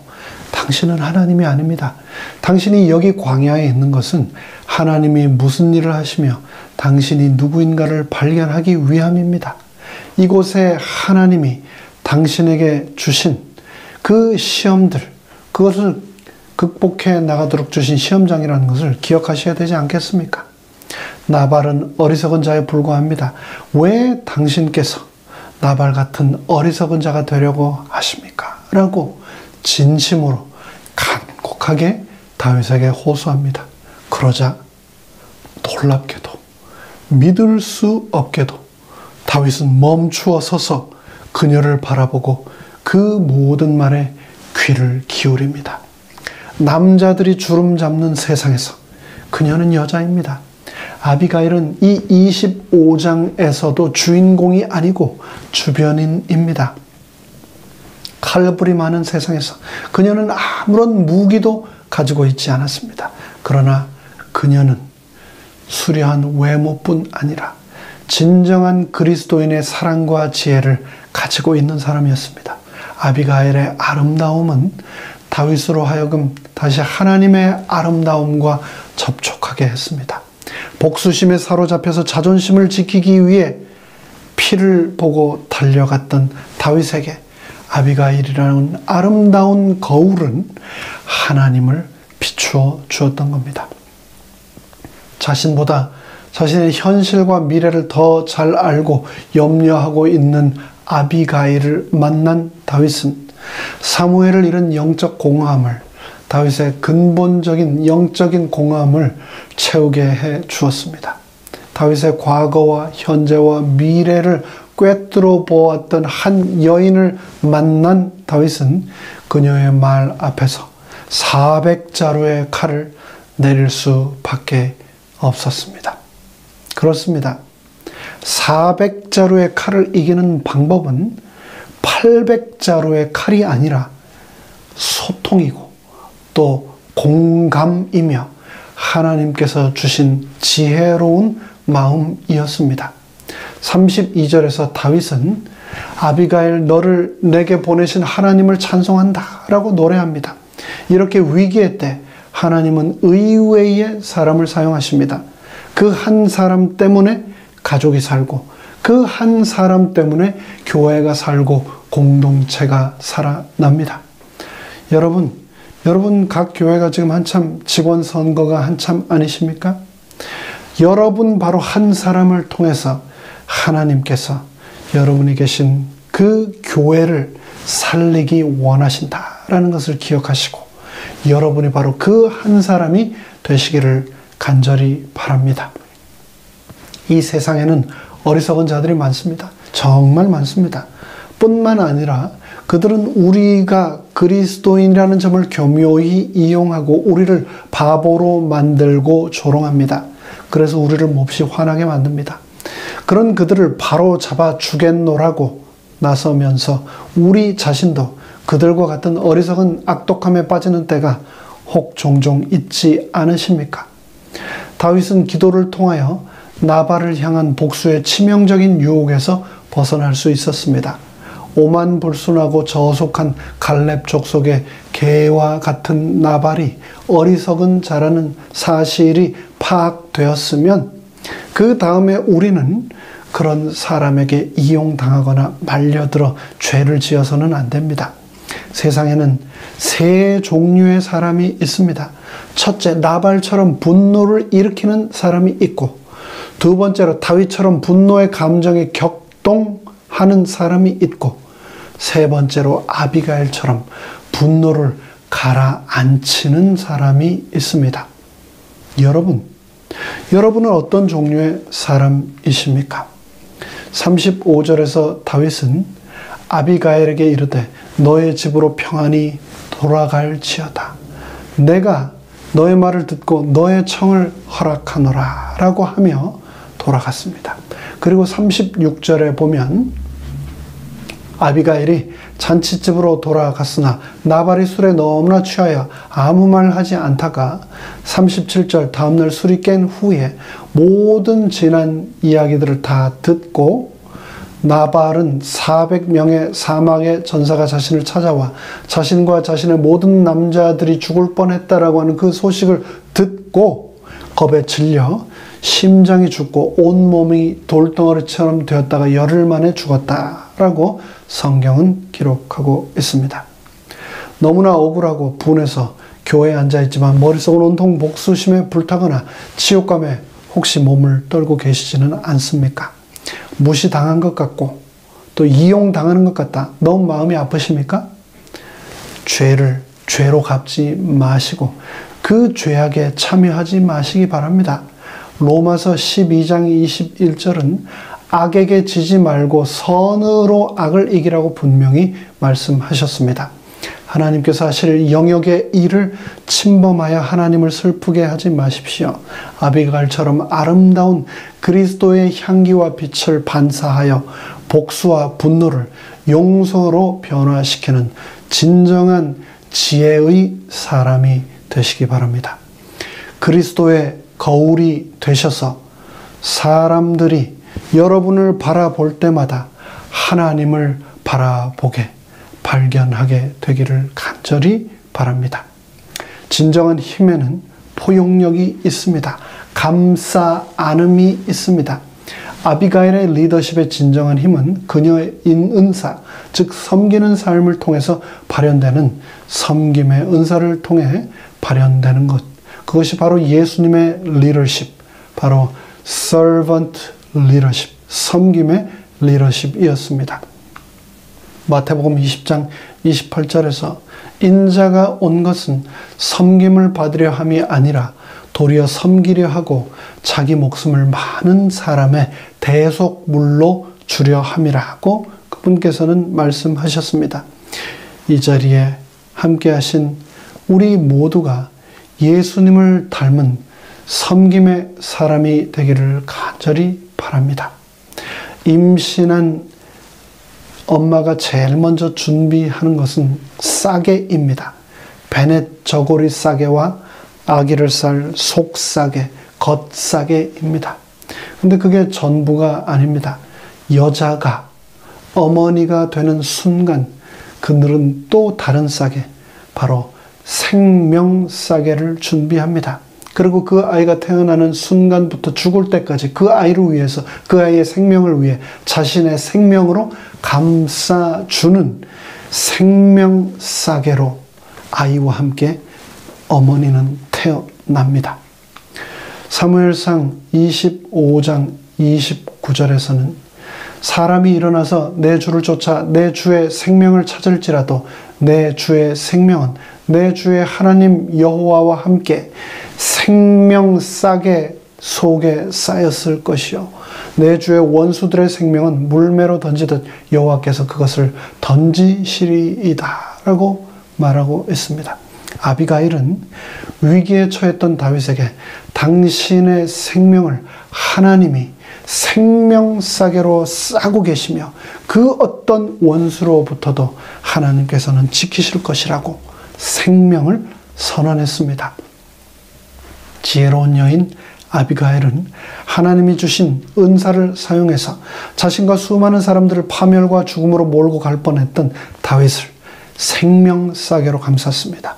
당신은 하나님이 아닙니다. 당신이 여기 광야에 있는 것은 하나님이 무슨 일을 하시며 당신이 누구인가를 발견하기 위함입니다. 이곳에 하나님이 당신에게 주신 그 시험들, 그것을 극복해 나가도록 주신 시험장이라는 것을 기억하셔야 되지 않겠습니까? 나발은 어리석은 자에 불과합니다. 왜 당신께서 나발 같은 어리석은 자가 되려고 하십니까? 라고 진심으로 간곡하게 다윗에게 호소합니다. 그러자 놀랍게도 믿을 수 없게도 다윗은 멈추어 서서 그녀를 바라보고 그 모든 말에 귀를 기울입니다. 남자들이 주름 잡는 세상에서 그녀는 여자입니다. 아비가일은 이 25장에서도 주인공이 아니고 주변인입니다. 칼불이 많은 세상에서 그녀는 아무런 무기도 가지고 있지 않았습니다. 그러나 그녀는 수려한 외모뿐 아니라 진정한 그리스도인의 사랑과 지혜를 가지고 있는 사람이었습니다. 아비가일의 아름다움은 다윗으로 하여금 다시 하나님의 아름다움과 접촉하게 했습니다. 복수심에 사로잡혀서 자존심을 지키기 위해 피를 보고 달려갔던 다윗에게 아비가일이라는 아름다운 거울은 하나님을 비추어 주었던 겁니다. 자신보다 자신의 현실과 미래를 더 잘 알고 염려하고 있는 아비가일을 만난 다윗은 사무엘을 잃은 영적 공허함을, 다윗의 근본적인 영적인 공허함을 채우게 해 주었습니다. 다윗의 과거와 현재와 미래를 꿰뚫어 보았던 한 여인을 만난 다윗은 그녀의 말 앞에서 400자루의 칼을 내릴 수밖에 없었습니다. 그렇습니다. 400자루의 칼을 이기는 방법은 800자루의 칼이 아니라 소통이고 또 공감이며 하나님께서 주신 지혜로운 마음이었습니다. 32절에서 다윗은 아비가일 너를 내게 보내신 하나님을 찬송한다 라고 노래합니다. 이렇게 위기의 때 하나님은 의외의 사람을 사용하십니다. 그 한 사람 때문에 가족이 살고 그 한 사람 때문에 교회가 살고 공동체가 살아납니다. 여러분 각 교회가 지금 한참 직원 선거가 한참 아니십니까? 여러분 바로 한 사람을 통해서 하나님께서 여러분이 계신 그 교회를 살리기 원하신다라는 것을 기억하시고 여러분이 바로 그 한 사람이 되시기를 간절히 바랍니다. 이 세상에는 어리석은 자들이 많습니다. 정말 많습니다. 뿐만 아니라 그들은 우리가 그리스도인이라는 점을 교묘히 이용하고 우리를 바보로 만들고 조롱합니다. 그래서 우리를 몹시 화나게 만듭니다. 그런 그들을 바로 잡아 주겠노라고 나서면서 우리 자신도 그들과 같은 어리석은 악독함에 빠지는 때가 혹 종종 있지 않으십니까? 다윗은 기도를 통하여 나발을 향한 복수의 치명적인 유혹에서 벗어날 수 있었습니다. 오만불순하고 저속한 갈렙 족속의 개와 같은 나발이 어리석은 자라는 사실이 파악되었으면 그 다음에 우리는 그런 사람에게 이용당하거나 말려들어 죄를 지어서는 안 됩니다. 세상에는 세 종류의 사람이 있습니다. 첫째, 나발처럼 분노를 일으키는 사람이 있고, 두 번째로 다윗처럼 분노의 감정에 격동하는 사람이 있고, 세 번째로 아비가일처럼 분노를 가라앉히는 사람이 있습니다. 여러분은 어떤 종류의 사람이십니까? 35절에서 다윗은 아비가일에게 이르되 너의 집으로 평안히 돌아갈지어다. 내가 너의 말을 듣고 너의 청을 허락하노라 라고 하며 돌아갔습니다. 그리고 36절에 보면 아비가일이 잔치집으로 돌아갔으나 나발이 술에 너무나 취하여 아무 말 하지 않다가 37절 다음날 술이 깬 후에 모든 지난 이야기들을 다 듣고 나발은 400명의 사막의 전사가 자신을 찾아와 자신과 자신의 모든 남자들이 죽을 뻔했다라고 하는 그 소식을 듣고 겁에 질려 심장이 죽고 온몸이 돌덩어리처럼 되었다가 열흘 만에 죽었다라고 성경은 기록하고 있습니다. 너무나 억울하고 분해서 교회에 앉아있지만 머릿속은 온통 복수심에 불타거나 지옥감에 혹시 몸을 떨고 계시지는 않습니까? 무시당한 것 같고 또 이용당하는 것 같다. 너무 마음이 아프십니까? 죄를 죄로 갚지 마시고 그 죄악에 참여하지 마시기 바랍니다. 로마서 12장 21절은 악에게 지지 말고 선으로 악을 이기라고 분명히 말씀하셨습니다. 하나님께서 하실 영역의 일을 침범하여 하나님을 슬프게 하지 마십시오. 아비가일처럼 아름다운 그리스도의 향기와 빛을 반사하여 복수와 분노를 용서로 변화시키는 진정한 지혜의 사람이 되시기 바랍니다. 그리스도의 거울이 되셔서 사람들이 여러분을 바라볼 때마다 하나님을 바라보게 발견하게 되기를 간절히 바랍니다. 진정한 힘에는 포용력이 있습니다. 감싸 안음이 있습니다. 아비가일의 리더십의 진정한 힘은 그녀의 은사, 즉 섬기는 삶을 통해서 발현되는 섬김의 은사를 통해 발현되는 것. 그것이 바로 예수님의 리더십, 바로 servant leadership, 섬김의 리더십이었습니다. 마태복음 20장 28절에서 인자가 온 것은 섬김을 받으려 함이 아니라 도리어 섬기려 하고 자기 목숨을 많은 사람의 대속물로 주려 함이라고 그분께서는 말씀하셨습니다. 이 자리에 함께 하신 우리 모두가 예수님을 닮은 섬김의 사람이 되기를 간절히 바랍니다. 임신한 엄마가 제일 먼저 준비하는 것은 싸개입니다. 베넷 저고리 싸개와 아기를 쌀 속싸개, 겉싸개입니다. 근데 그게 전부가 아닙니다. 여자가 어머니가 되는 순간 그늘은 또 다른 싸개, 바로 생명 싸개를 준비합니다. 그리고 그 아이가 태어나는 순간부터 죽을 때까지 그 아이를 위해서, 그 아이의 생명을 위해 자신의 생명으로 감싸주는 생명 싸개로 아이와 함께 어머니는 태어납니다. 사무엘상 25장 29절에서는 사람이 일어나서 내 주를 쫓아 내 주의 생명을 찾을지라도 내 주의 생명은 내 주의 하나님 여호와와 함께 생명 싸개 속에 쌓였을 것이요 내 주의 원수들의 생명은 물매로 던지듯 여호와께서 그것을 던지시리이다 라고 말하고 있습니다. 아비가일은 위기에 처했던 다윗에게 당신의 생명을 하나님이 생명 싸개로 싸고 계시며 그 어떤 원수로부터도 하나님께서는 지키실 것이라고 생명을 선언했습니다. 지혜로운 여인 아비가일은 하나님이 주신 은사를 사용해서 자신과 수많은 사람들을 파멸과 죽음으로 몰고 갈 뻔했던 다윗을 생명 싸개로 감쌌습니다.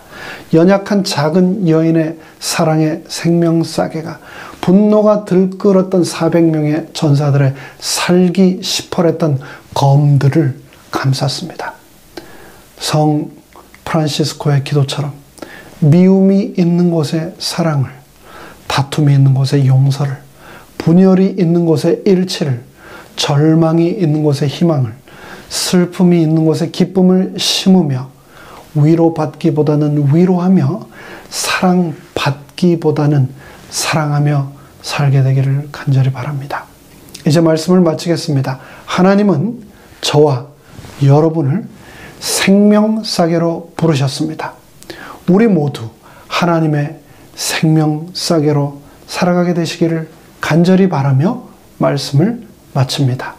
연약한 작은 여인의 사랑의 생명 싸개가 분노가 들끓었던 400명의 전사들의 살기 시퍼랬던 검들을 감쌌습니다. 성 프란시스코의 기도처럼 미움이 있는 곳에 사랑을, 다툼이 있는 곳에 용서를, 분열이 있는 곳에 일치를, 절망이 있는 곳에 희망을, 슬픔이 있는 곳에 기쁨을 심으며 위로받기보다는 위로하며 사랑받기보다는 사랑하며 살게 되기를 간절히 바랍니다. 이제 말씀을 마치겠습니다. 하나님은 저와 여러분을 생명 싸개로 부르셨습니다. 우리 모두 하나님의 생명 싸개로 살아가게 되시기를 간절히 바라며 말씀을 마칩니다.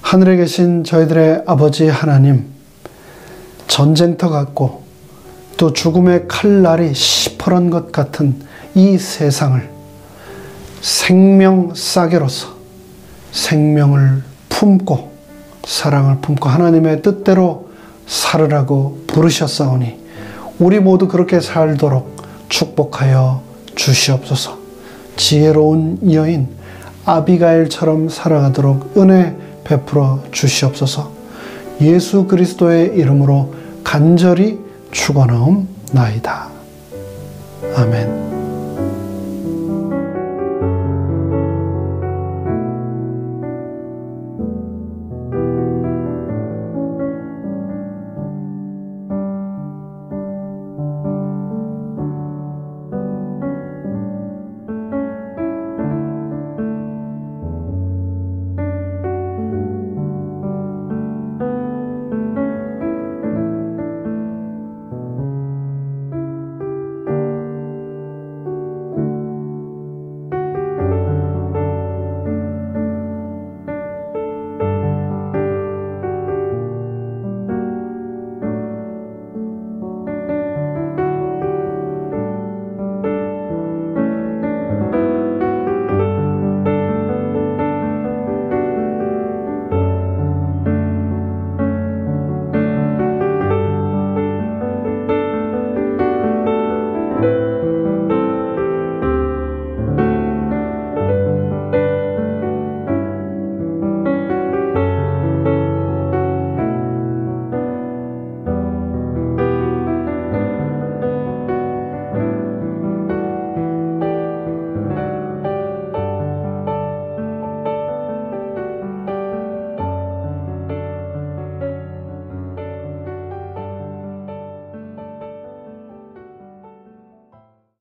하늘에 계신 저희들의 아버지 하나님, 전쟁터 같고 또 죽음의 칼날이 시퍼런 것 같은 이 세상을 생명 싸개로서 생명을 품고 사랑을 품고 하나님의 뜻대로 살으라고 부르셨사오니 우리 모두 그렇게 살도록 축복하여 주시옵소서. 지혜로운 여인 아비가일처럼 살아가도록 은혜 베풀어 주시옵소서. 예수 그리스도의 이름으로 간절히 축원하옵나이다. 아멘.